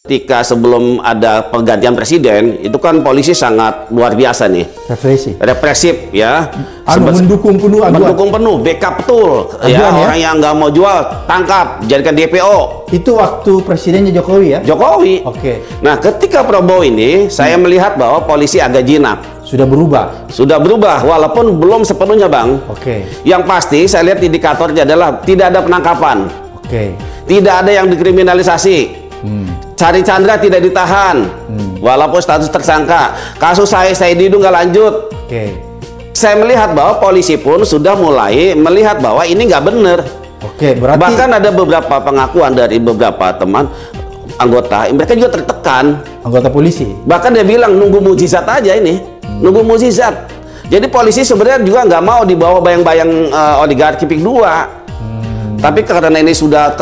Ketika sebelum ada pergantian presiden, itu kan polisi sangat luar biasa nih. Represif ya. Mendukung penuh aduan. Mendukung penuh, backup betul. Ya, orang yang nggak mau jual, tangkap, jadikan DPO. Itu waktu presidennya Jokowi ya? Jokowi. Oke. Nah, ketika Prabowo ini, saya melihat bahwa polisi agak jinak. Sudah berubah? Sudah berubah, walaupun belum sepenuhnya, Bang. Oke. Yang pasti, saya lihat indikatornya adalah tidak ada penangkapan. Oke. Tidak ada yang dikriminalisasi. Cari Chandra tidak ditahan, walaupun status tersangka. Kasus saya Didu nggak lanjut. Oke. Saya melihat bahwa polisi pun sudah mulai melihat bahwa ini nggak benar. Oke, berarti bahkan ada beberapa pengakuan dari beberapa teman anggota, mereka juga tertekan. Anggota polisi. Bahkan dia bilang nunggu mukjizat aja ini, nunggu mukjizat. Jadi polisi sebenarnya juga nggak mau dibawa bayang-bayang oligarki PIK 2. Tapi karena ini sudah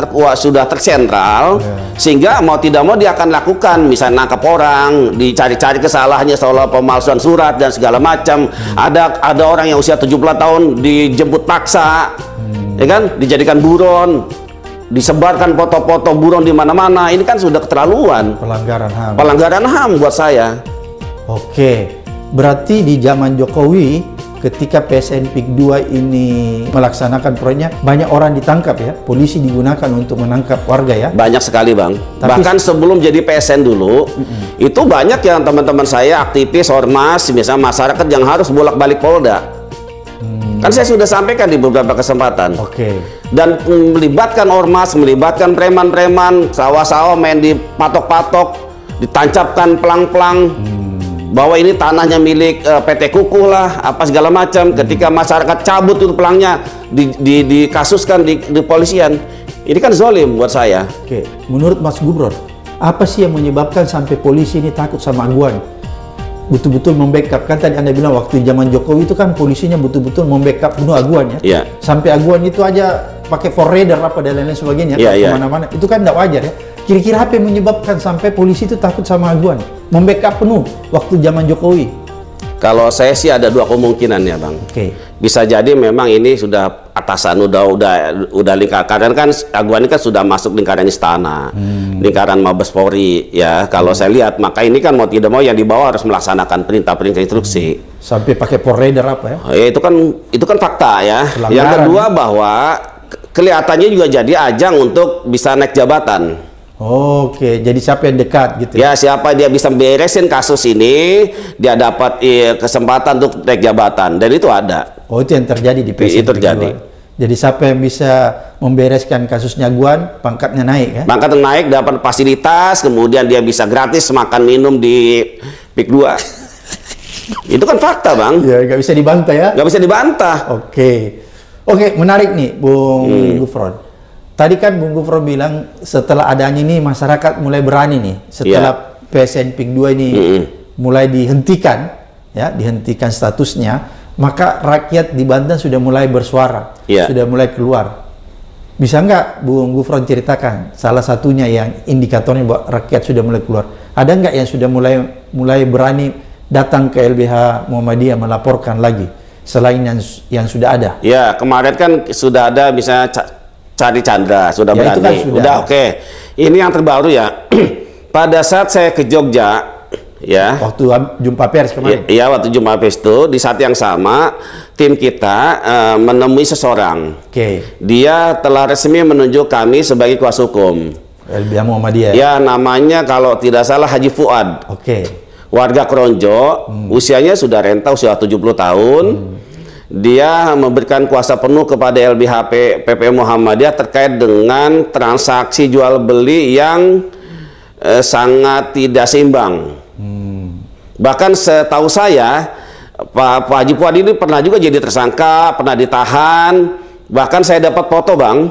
tersentral, sehingga mau tidak mau dia akan lakukan, misalnya nangkap orang, dicari-cari kesalahannya soal pemalsuan surat dan segala macam. Ada orang yang usia 70 tahun dijemput paksa, ya kan, dijadikan buron, disebarkan foto-foto buron di mana-mana. Ini kan sudah keterlaluan. Pelanggaran HAM. Pelanggaran HAM buat saya. Oke, berarti di zaman Jokowi, ketika PSN PIK 2 ini melaksanakan proyeknya, banyak orang ditangkap ya, polisi digunakan untuk menangkap warga ya? Banyak sekali, Bang. Bahkan sebelum jadi PSN dulu, itu banyak yang teman-teman saya, aktivis, ormas, misalnya masyarakat yang harus bolak-balik Polda. Kan saya sudah sampaikan di beberapa kesempatan. Oke. Dan melibatkan ormas, melibatkan preman-preman, sawah-sawah main dipatok-patok, ditancapkan pelang-pelang. Bahwa ini tanahnya milik PT Kukuh lah, apa segala macam. Ketika masyarakat cabut itu pelangnya, dikasuskan di polisian. Ini kan zolim buat saya. Oke, menurut Mas Gubron, apa sih yang menyebabkan sampai polisi ini takut sama aguan? Betul-betul membackup, kan tadi Anda bilang waktu zaman Jokowi itu kan polisinya betul-betul membackup penuh aguan ya? Iya. Sampai aguan itu aja pakai forerunner apa dan lain-lain sebagainya, kemana-mana. Itu kan tidak wajar ya? Kira-kira apa yang menyebabkan sampai polisi itu takut sama aguan? Membackup penuh waktu zaman Jokowi? Kalau saya sih ada dua kemungkinan ya, Bang. Oke. Bisa jadi memang ini sudah atasan, udah lingkaran, karena kan aguan ini kan sudah masuk lingkaran istana, lingkaran Mabes Polri ya. Kalau saya lihat, maka ini kan mau tidak mau yang di bawah harus melaksanakan perintah-perintah instruksi. Sampai pakai forerunner apa ya? Ya itu kan fakta ya. Yang kedua bahwa kelihatannya juga jadi ajang untuk bisa naik jabatan. Oke, jadi siapa yang dekat gitu ya? Siapa dia bisa beresin kasus ini, dia dapat kesempatan untuk naik jabatan, dan itu ada. Oh, itu yang terjadi di PSN. Itu terjadi. Jadi siapa yang bisa membereskan kasusnya aguan, pangkatnya naik ya? Pangkatnya naik, dapat fasilitas, kemudian dia bisa gratis makan minum di PIK 2. Itu kan fakta, Bang. Ya, nggak bisa dibantah ya? Nggak bisa dibantah. Oke, menarik nih, Bung Gufron. Tadi kan Bung Gufron bilang setelah adanya ini masyarakat mulai berani nih, setelah PSN PIK 2 ini mulai dihentikan, ya, dihentikan statusnya, maka rakyat di Banten sudah mulai bersuara, sudah mulai keluar. Bisa nggak Bung Gufron ceritakan salah satunya yang indikatornya bahwa rakyat sudah mulai keluar? Ada nggak yang sudah mulai berani datang ke LBH Muhammadiyah melaporkan lagi selain yang sudah ada? Ya, kemarin kan sudah ada misalnya Cari Chandra, sudah berani, udah oke. Ini yang terbaru ya. Pada saat saya ke Jogja, ya. Waktu jumpa pers kemarin. Iya, waktu jumpa pers itu di saat yang sama tim kita menemui seseorang. Dia telah resmi menunjuk kami sebagai kuasa hukum. LBH Muhammadiyah. Ya, namanya kalau tidak salah Haji Fuad. Warga Kronjo, usianya sudah renta, usia 70 tahun. Dia memberikan kuasa penuh kepada LBH PPM Muhammadiyah terkait dengan transaksi jual beli yang sangat tidak seimbang. Bahkan setahu saya Pak Haji Fuad ini pernah juga jadi tersangka, pernah ditahan. Bahkan saya dapat foto, Bang.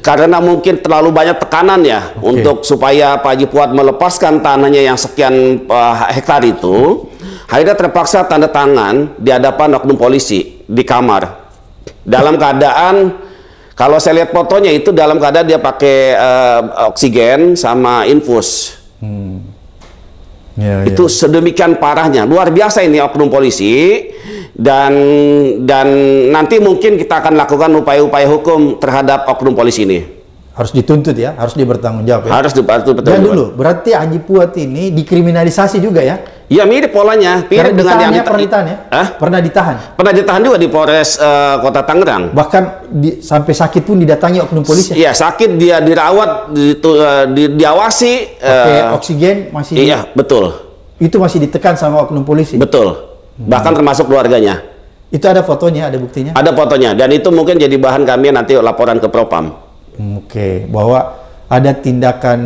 Karena mungkin terlalu banyak tekanan ya untuk supaya Pak Haji Fuad melepaskan tanahnya yang sekian hektar itu. Akhirnya terpaksa tanda tangan di hadapan oknum polisi di kamar. Dalam keadaan, kalau saya lihat fotonya itu dalam keadaan dia pakai oksigen sama infus. Itu sedemikian parahnya, luar biasa ini oknum polisi. Dan nanti mungkin kita akan lakukan upaya-upaya hukum terhadap oknum polisi ini. Harus dituntut ya, harus dia bertanggung jawab ya. Harus bertanggung Dan jawab. dulu, berarti Haji Fuad ini dikriminalisasi juga ya? Ya mirip polanya, mirip dengan yang pernah ditahan ya? Pernah ditahan? Pernah ditahan juga di Polres Kota Tangerang. Bahkan sampai sakit pun didatangi oknum polisi? Iya, sakit, dia dirawat, diawasi. Pakai oksigen masih? Iya, betul. Itu masih ditekan sama oknum polisi? Betul. Bahkan termasuk keluarganya. Itu ada fotonya, ada buktinya? Ada fotonya, dan itu mungkin jadi bahan kami nanti laporan ke Propam. Oke, bahwa ada tindakan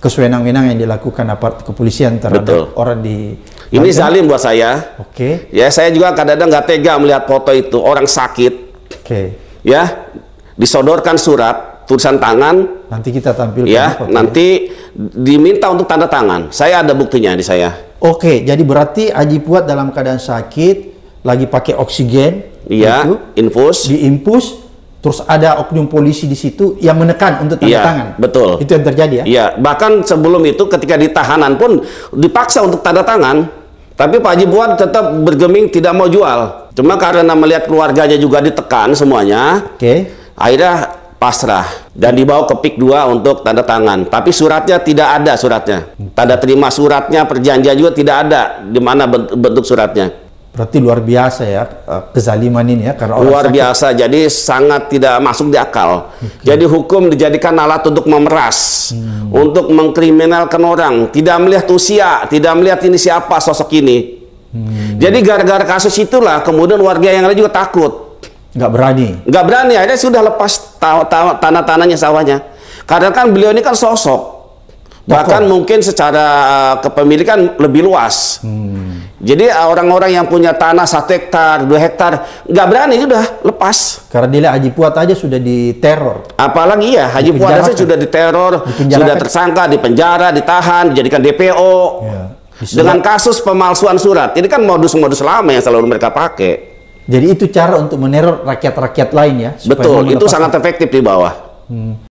kesewenang-wenang yang dilakukan aparat kepolisian terhadap orang di Ini zalim buat saya. Oke. Ya, saya juga kadang-kadang nggak tega melihat foto itu, orang sakit. Oke. Ya, disodorkan surat, tulisan tangan. Nanti kita tampilkan Ya, foto nanti diminta untuk tanda tangan. Saya ada buktinya di saya. Oke, jadi berarti Haji Fuad dalam keadaan sakit, lagi pakai oksigen. Iya, infus. Diinfus. Terus ada oknum polisi di situ yang menekan untuk tanda tangan. Betul. Itu yang terjadi ya? Iya, bahkan sebelum itu ketika ditahanan pun dipaksa untuk tanda tangan. Tapi Pak Haji Fuad tetap bergeming tidak mau jual. Cuma karena melihat keluarganya juga ditekan semuanya, akhirnya pasrah dan dibawa ke PIK 2 untuk tanda tangan. Tapi suratnya tidak ada suratnya. Tanda terima suratnya, perjanjian juga tidak ada di mana bentuk suratnya. Berarti luar biasa ya kezaliman ini ya, karena luar biasa, jadi sangat tidak masuk di akal. Jadi hukum dijadikan alat untuk memeras, untuk mengkriminalkan orang, tidak melihat usia, tidak melihat ini siapa sosok ini. Jadi gara-gara kasus itulah kemudian warga yang lain juga takut, nggak berani, akhirnya sudah lepas tanah-tanahnya, sawahnya. Karena kan beliau ini kan sosok, bahkan mungkin secara kepemilikan lebih luas. Jadi orang-orang yang punya tanah 1 hektar, 2 hektar, nggak berani, sudah lepas. Karena dia Haji Fuad aja sudah diteror. Apalagi ya, Haji Fuad aja sudah diteror, sudah tersangka, dipenjara, ditahan, dijadikan DPO. Ya. Dengan kasus pemalsuan surat. Ini kan modus-modus lama yang selalu mereka pakai. Jadi itu cara untuk meneror rakyat-rakyat lain ya? Betul, itu sangat efektif di bawah.